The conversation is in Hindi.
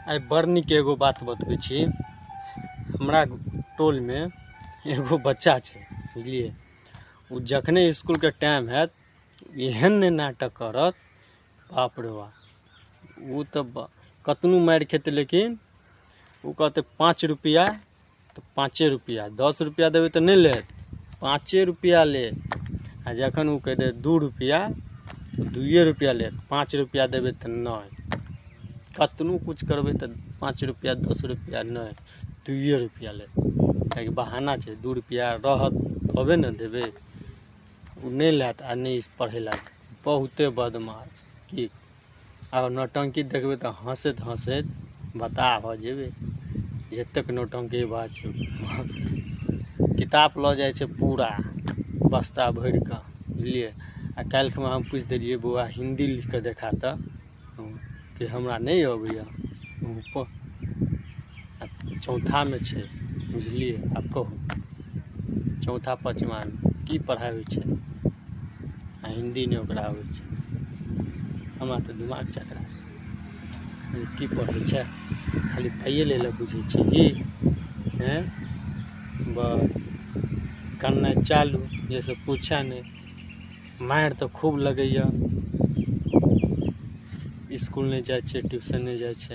आई बड़ नीक एगो बात बतबै छी। हमरा टोल में एगो बच्चा है, बुझलिए। वो जखने स्कूल के टाइम है एहन ने नाटक करत, बाप रे बाप। वो तो कतनू मार खेते, लेकिन वो कहते 5 रुपया तो 5 रुपया, 10 रुपया देवे तो नहीं ले, 5 रुपया ले। आ जखन वो कह दे 2 रुपया तो 2 रुपया ले, 5 रुपया देवे तो नहीं। कतनू कुछ करबे तो 5 रुपया 10 रुपया नहीं, 2 रुपया ले। क्या बहाना है, 2 रुपया रहत तबे न देवे। वो नहीं लात आ नहीं पढ़े ला, बहुते बदमाश की। आ नौटंकी देखबे तो हंसत हंसत बता भ जेबे जतेक नौटंकी बात है। किताब ल जाए छे पूरा बस्ता भर के, बुझलिए। आ कल हम पूछ दिलिए बउआ हिंदी लिख के देखा तो कि हमरा नहीं अबैया। चौथा में छे, बुझलिए। आप कहू चौथा पाँचवा में की पढ़ाई छे आ हिंदी नहीं ओकरा आवे छे। हमरा तो दिमाग चकरा की पढ़े छे, खाली पाइए ले बुझे छे कि हैं। बस करना चालू, जैसे पूछा नहीं। मार तो खूब लगैया, स्कूल नहीं जाए छे, ट्यूशन नहीं जाए छे।